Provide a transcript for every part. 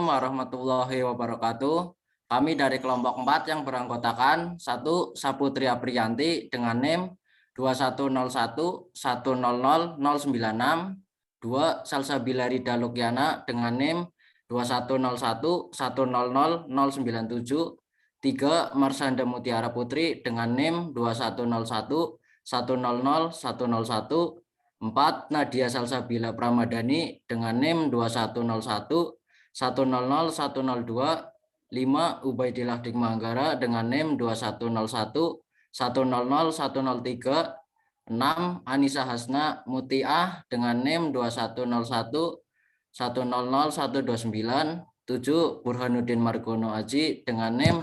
warahmatullahi wabarakatuh. Kami dari kelompok 4 yang beranggotakan 1. Saputri Apriyanti dengan NIM 2101100096, 2. Salsabila Rida Lukiana dengan NIM 2101100097, 3. Marsanda Mutiara Putri dengan NIM 2101100101, 4. Nadia Salsabila Pramadani dengan NIM 2101100102, 5. Ubaidillah Dikmanggara dengan NIM 2101100103, 6. Anissa Hasna Mutiah dengan NIM 2101100129, 7. Burhanuddin Margono Aji dengan NIM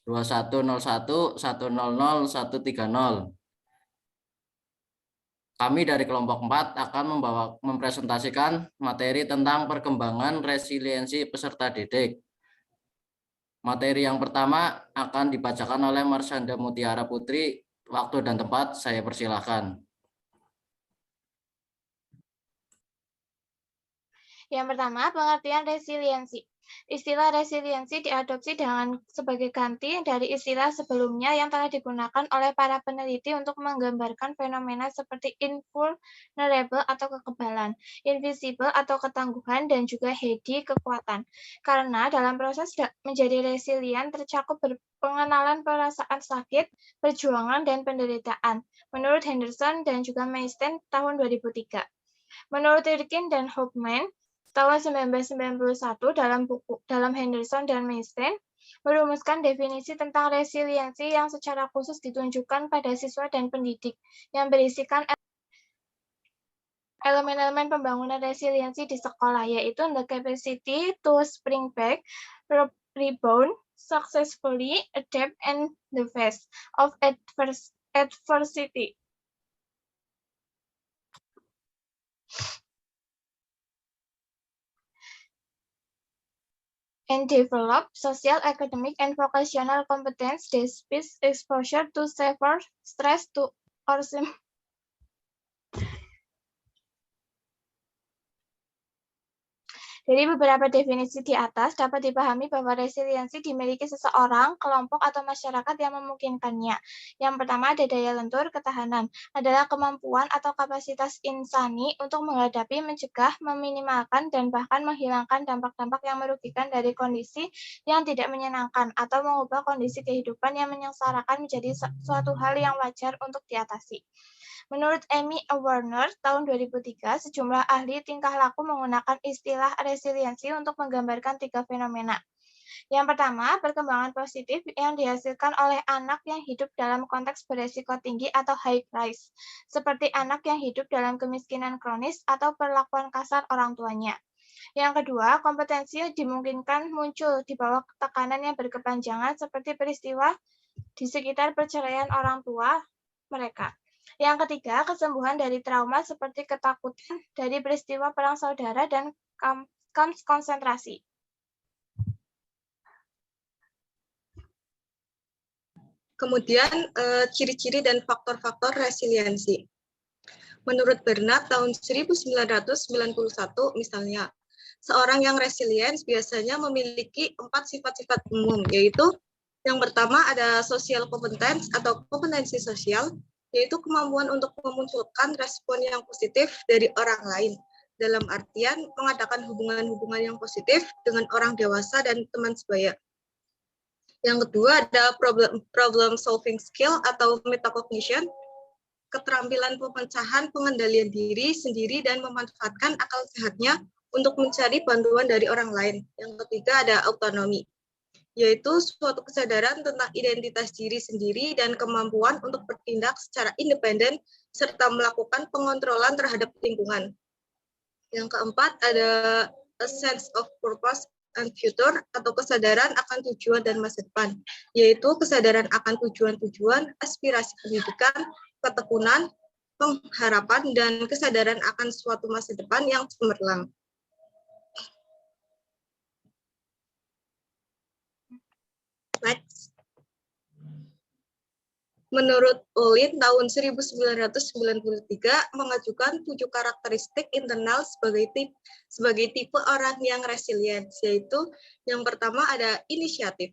2101100130. Kami dari kelompok 4 akan mempresentasikan materi tentang perkembangan resiliensi peserta didik. Materi yang pertama akan dibacakan oleh Marsanda Mutiara Putri. Waktu dan tempat saya persilahkan. Yang pertama, pengertian resiliensi. Istilah resiliensi diadopsi sebagai ganti dari istilah sebelumnya yang telah digunakan oleh para peneliti untuk menggambarkan fenomena seperti invulnerable atau kekebalan, invisible atau ketangguhan, dan juga heady kekuatan. Karena dalam proses menjadi resilient tercakup pengenalan perasaan sakit, perjuangan, dan penderitaan. Menurut Henderson dan juga Meisten tahun 2003. Menurut Irkin dan Hoffman tahun 1991 dalam Henderson dan Meisten merumuskan definisi tentang resiliensi yang secara khusus ditunjukkan pada siswa dan pendidik yang berisikan elemen-elemen pembangunan resiliensi di sekolah, yaitu the capacity to spring back, rebound, successfully adapt, and the face of adversity. And develop social, academic, and vocational competence despite exposure to severe stress to or Dari beberapa definisi di atas dapat dipahami bahwa resiliensi dimiliki seseorang, kelompok, atau masyarakat yang memungkinkannya. Yang pertama ada daya lentur, ketahanan. Adalah kemampuan atau kapasitas insani untuk menghadapi, mencegah, meminimalkan, dan bahkan menghilangkan dampak-dampak yang merugikan dari kondisi yang tidak menyenangkan atau mengubah kondisi kehidupan yang menyengsarakan menjadi suatu hal yang wajar untuk diatasi. Menurut Amy Werner tahun 2003, sejumlah ahli tingkah laku menggunakan istilah resiliensi untuk menggambarkan 3 fenomena. Yang pertama, perkembangan positif yang dihasilkan oleh anak yang hidup dalam konteks beresiko tinggi atau high risk, seperti anak yang hidup dalam kemiskinan kronis atau perlakuan kasar orang tuanya. Yang kedua, kompetensi dimungkinkan muncul di bawah tekanan yang berkepanjangan seperti peristiwa di sekitar perceraian orang tua mereka. Yang ketiga, kesembuhan dari trauma seperti ketakutan dari peristiwa perang saudara dan kamp konsentrasi. Kemudian ciri-ciri dan faktor-faktor resiliensi. Menurut Bernard tahun 1991 misalnya, seorang yang resilient biasanya memiliki 4 sifat-sifat umum, yaitu yang pertama ada social competence atau kompetensi sosial, yaitu kemampuan untuk memunculkan respon yang positif dari orang lain, dalam artian mengadakan hubungan-hubungan yang positif dengan orang dewasa dan teman sebaya. Yang kedua ada problem solving skill atau metacognition, keterampilan pemecahan pengendalian diri sendiri dan memanfaatkan akal sehatnya untuk mencari bantuan dari orang lain. Yang ketiga ada autonomi, yaitu suatu kesadaran tentang identitas diri sendiri dan kemampuan untuk bertindak secara independen serta melakukan pengontrolan terhadap lingkungan. Yang keempat ada a sense of purpose and future atau kesadaran akan tujuan dan masa depan, yaitu kesadaran akan tujuan-tujuan, aspirasi pendidikan, ketekunan, pengharapan, dan kesadaran akan suatu masa depan yang cemerlang. Next. Menurut Olin tahun 1993 mengajukan 7 karakteristik internal sebagai tipe orang yang resilient, yaitu yang pertama ada inisiatif,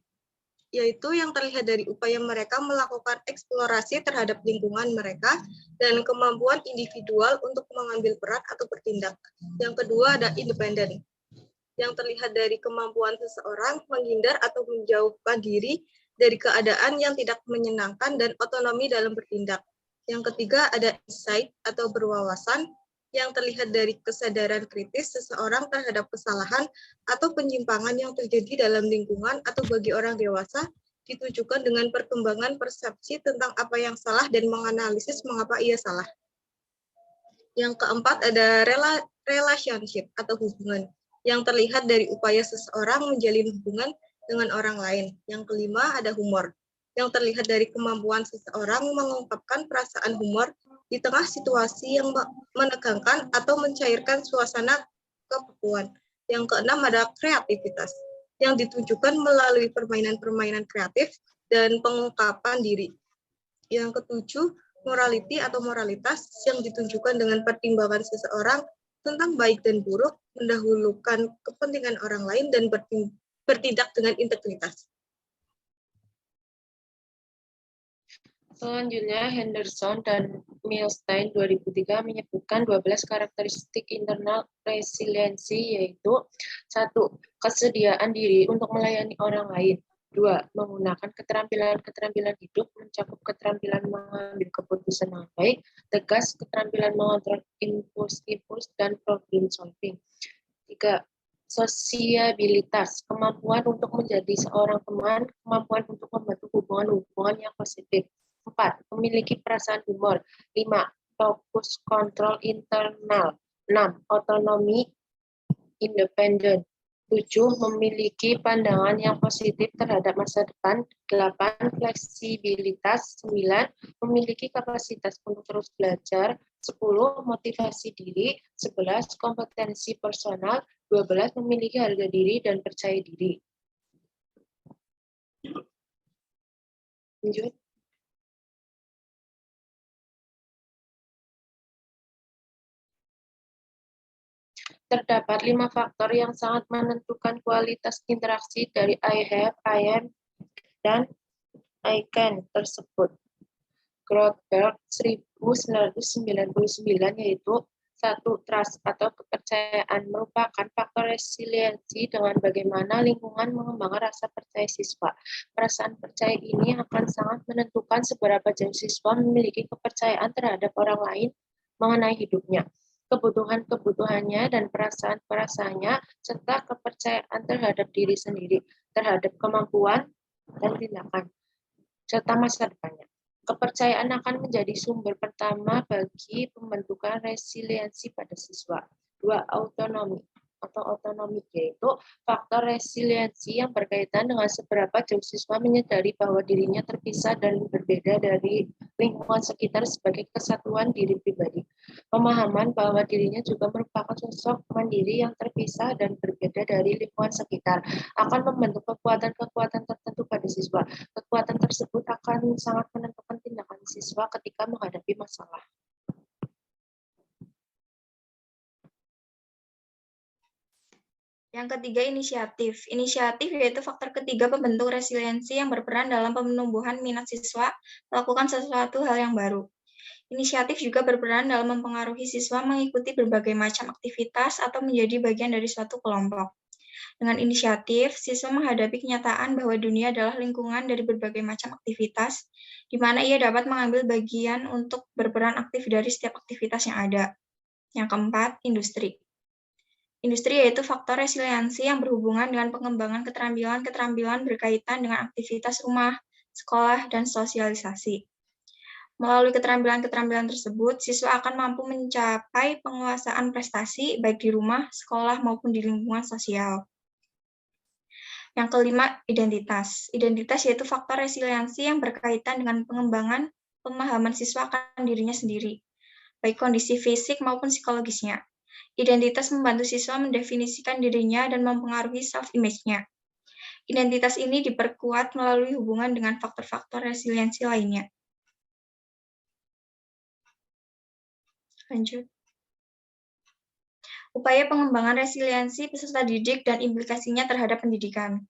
yaitu yang terlihat dari upaya mereka melakukan eksplorasi terhadap lingkungan mereka dan kemampuan individual untuk mengambil peran atau bertindak. Yang kedua ada independen, yang terlihat dari kemampuan seseorang menghindar atau menjauhkan diri dari keadaan yang tidak menyenangkan dan otonomi dalam bertindak. Yang ketiga ada insight atau berwawasan, yang terlihat dari kesadaran kritis seseorang terhadap kesalahan atau penyimpangan yang terjadi dalam lingkungan atau bagi orang dewasa, ditujukan dengan perkembangan persepsi tentang apa yang salah dan menganalisis mengapa ia salah. Yang keempat ada relationship atau hubungan, yang terlihat dari upaya seseorang menjalin hubungan dengan orang lain. Yang kelima ada humor, yang terlihat dari kemampuan seseorang mengungkapkan perasaan humor di tengah situasi yang menegangkan atau mencairkan suasana kebekuan. Yang keenam ada kreativitas, yang ditunjukkan melalui permainan-permainan kreatif dan pengungkapan diri. Yang ketujuh, morality atau moralitas, yang ditunjukkan dengan pertimbangan seseorang tentang baik dan buruk, mendahulukan kepentingan orang lain, dan bertindak dengan integritas. Selanjutnya, Henderson dan Milstein 2003 menyebutkan 12 karakteristik internal resiliensi, yaitu 1. Kesediaan diri untuk melayani orang lain. 2. Menggunakan keterampilan-keterampilan hidup, mencakup keterampilan mengambil keputusan yang baik, tegas, keterampilan mengontrol impuls, dan problem solving. 3. Sosiabilitas, kemampuan untuk menjadi seorang teman, kemampuan untuk membentuk hubungan-hubungan yang positif. 4. Memiliki perasaan humor. 5. Fokus kontrol internal. 6. Otonomi independen. 7. Memiliki pandangan yang positif terhadap masa depan. 8. Fleksibilitas. 9. Memiliki kapasitas untuk terus belajar. 10. Motivasi diri. 11. Kompetensi personal. 12. Memiliki harga diri dan percaya diri. Lanjut. Terdapat 5 faktor yang sangat menentukan kualitas interaksi dari I have, I am, dan I can tersebut. Grothberg 1999, yaitu 1. Trust atau kepercayaan merupakan faktor resiliensi dengan bagaimana lingkungan mengembangkan rasa percaya siswa. Perasaan percaya ini akan sangat menentukan seberapa jauh siswa memiliki kepercayaan terhadap orang lain mengenai hidupnya, kebutuhan-kebutuhannya dan perasaan-perasaannya, serta kepercayaan terhadap diri sendiri, terhadap kemampuan dan tindakan, serta masa depannya. Kepercayaan akan menjadi sumber pertama bagi pembentukan resiliensi pada siswa. 2. Autonomi atau otonomi, yaitu faktor resiliensi yang berkaitan dengan seberapa jauh siswa menyadari bahwa dirinya terpisah dan berbeda dari lingkungan sekitar sebagai kesatuan diri pribadi. Pemahaman bahwa dirinya juga merupakan sosok mandiri yang terpisah dan berbeda dari lingkungan sekitar akan membentuk kekuatan-kekuatan tertentu pada siswa. Kekuatan tersebut akan sangat menentukan tindakan siswa ketika menghadapi masalah. Yang ketiga, inisiatif. Inisiatif yaitu faktor ketiga pembentuk resiliensi yang berperan dalam penumbuhan minat siswa melakukan sesuatu hal yang baru. Inisiatif juga berperan dalam mempengaruhi siswa mengikuti berbagai macam aktivitas atau menjadi bagian dari suatu kelompok. Dengan inisiatif, siswa menghadapi kenyataan bahwa dunia adalah lingkungan dari berbagai macam aktivitas, di mana ia dapat mengambil bagian untuk berperan aktif dari setiap aktivitas yang ada. Yang keempat, industri. Industri yaitu faktor resiliensi yang berhubungan dengan pengembangan keterampilan-keterampilan berkaitan dengan aktivitas rumah, sekolah, dan sosialisasi. Melalui keterampilan-keterampilan tersebut, siswa akan mampu mencapai penguasaan prestasi baik di rumah, sekolah, maupun di lingkungan sosial. Yang kelima, identitas. Identitas yaitu faktor resiliensi yang berkaitan dengan pengembangan pemahaman siswa akan dirinya sendiri, baik kondisi fisik maupun psikologisnya. Identitas membantu siswa mendefinisikan dirinya dan mempengaruhi self-image-nya. Identitas ini diperkuat melalui hubungan dengan faktor-faktor resiliensi lainnya. Lanjut. Upaya pengembangan resiliensi peserta didik dan implikasinya terhadap pendidikan.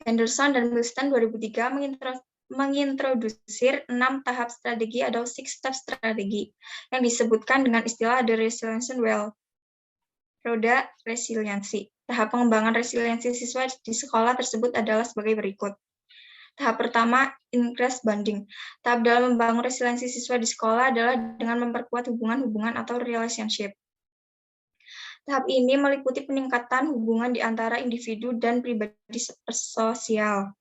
Henderson dan Wilson 2003 mengintrodusir 6 tahap strategi atau 6-step strategi yang disebutkan dengan istilah The Resilience Wheel. Roda resiliensi. Tahap pengembangan resiliensi siswa di sekolah tersebut adalah sebagai berikut. Tahap pertama, increase bonding. Tahap dalam membangun resiliensi siswa di sekolah adalah dengan memperkuat hubungan-hubungan atau relationship. Tahap ini meliputi peningkatan hubungan di antara individu dan pribadi sosial.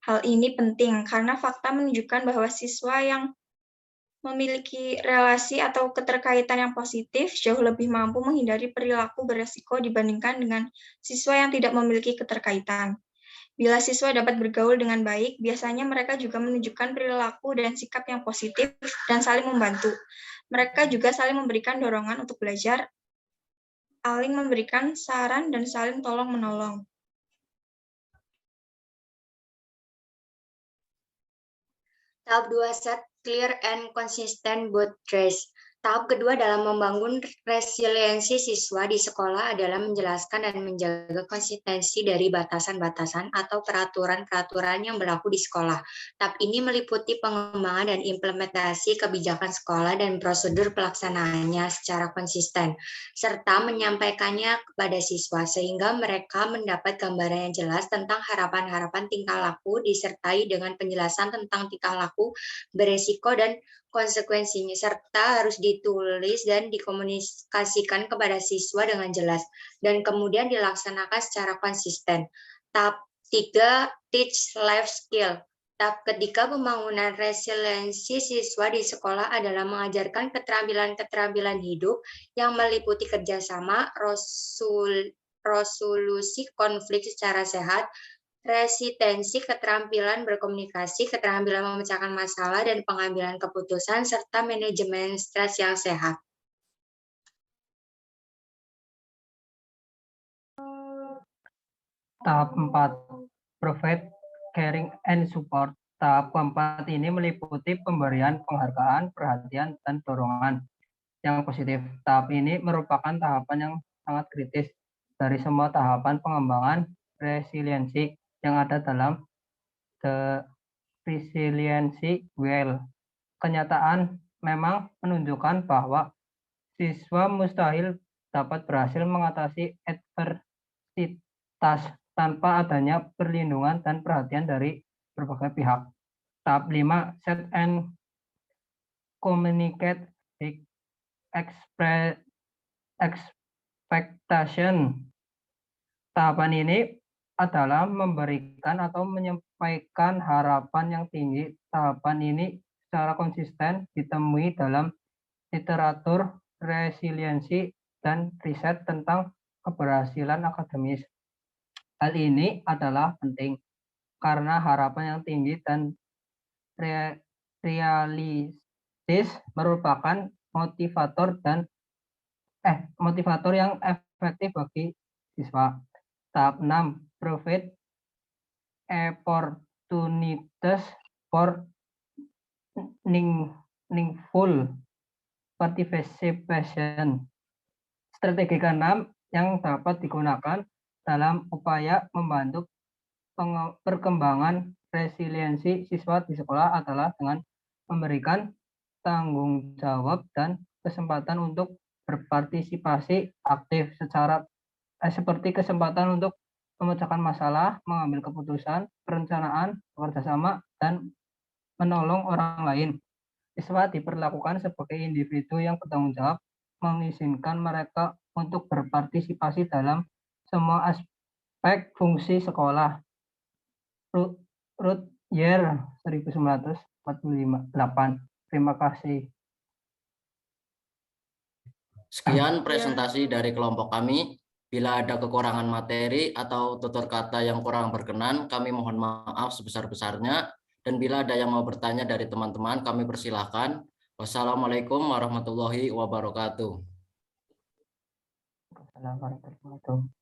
Hal ini penting karena fakta menunjukkan bahwa siswa yang memiliki relasi atau keterkaitan yang positif jauh lebih mampu menghindari perilaku beresiko dibandingkan dengan siswa yang tidak memiliki keterkaitan. Bila siswa dapat bergaul dengan baik, biasanya mereka juga menunjukkan perilaku dan sikap yang positif dan saling membantu. Mereka juga saling memberikan dorongan untuk belajar, saling memberikan saran, dan saling tolong-menolong. Tahap 2, set clear and consistent boundaries. Tahap kedua dalam membangun resiliensi siswa di sekolah adalah menjelaskan dan menjaga konsistensi dari batasan-batasan atau peraturan-peraturan yang berlaku di sekolah. Tahap ini meliputi pengembangan dan implementasi kebijakan sekolah dan prosedur pelaksanaannya secara konsisten, serta menyampaikannya kepada siswa sehingga mereka mendapat gambaran yang jelas tentang harapan-harapan tingkah laku disertai dengan penjelasan tentang tingkah laku beresiko dan konsekuensinya, serta harus ditulis dan dikomunikasikan kepada siswa dengan jelas, dan kemudian dilaksanakan secara konsisten. Tahap 3, teach life skill. Tahap ketiga pembangunan resiliensi siswa di sekolah adalah mengajarkan keterampilan-keterampilan hidup yang meliputi kerjasama, resolusi konflik secara sehat, resistensi, keterampilan berkomunikasi, keterampilan memecahkan masalah, dan pengambilan keputusan, serta manajemen stres yang sehat. Tahap 4, provide caring and support. Tahap keempat ini meliputi pemberian penghargaan, perhatian, dan dorongan yang positif. Tahap ini merupakan tahapan yang sangat kritis dari semua tahapan pengembangan resiliensi yang ada dalam The Resiliency Wheel. Kenyataan memang menunjukkan bahwa siswa mustahil dapat berhasil mengatasi adversitas tanpa adanya perlindungan dan perhatian dari berbagai pihak. Tahap 5, set and communicate expectation. Tahapan ini adalah memberikan atau menyampaikan harapan yang tinggi. Tahapan ini secara konsisten ditemui dalam literatur resiliensi dan riset tentang keberhasilan akademis. Hal ini adalah penting karena harapan yang tinggi dan realistis merupakan motivator yang efektif bagi siswa. Tahap 6, provide opportunities for meaningful participation. Strategi ke-6 yang dapat digunakan dalam upaya membantu perkembangan resiliensi siswa di sekolah adalah dengan memberikan tanggung jawab dan kesempatan untuk berpartisipasi aktif seperti kesempatan untuk memecahkan masalah, mengambil keputusan, perencanaan, bekerjasama, dan menolong orang lain. Siswa diperlakukan sebagai individu yang bertanggung jawab, mengizinkan mereka untuk berpartisipasi dalam semua aspek fungsi sekolah. Year 1948. Terima kasih. Sekian presentasi dari kelompok kami. Bila ada kekurangan materi atau tutur kata yang kurang berkenan, kami mohon maaf sebesar-besarnya. Dan bila ada yang mau bertanya dari teman-teman, kami persilahkan. Wassalamualaikum warahmatullahi wabarakatuh. Assalamualaikum warahmatullahi wabarakatuh.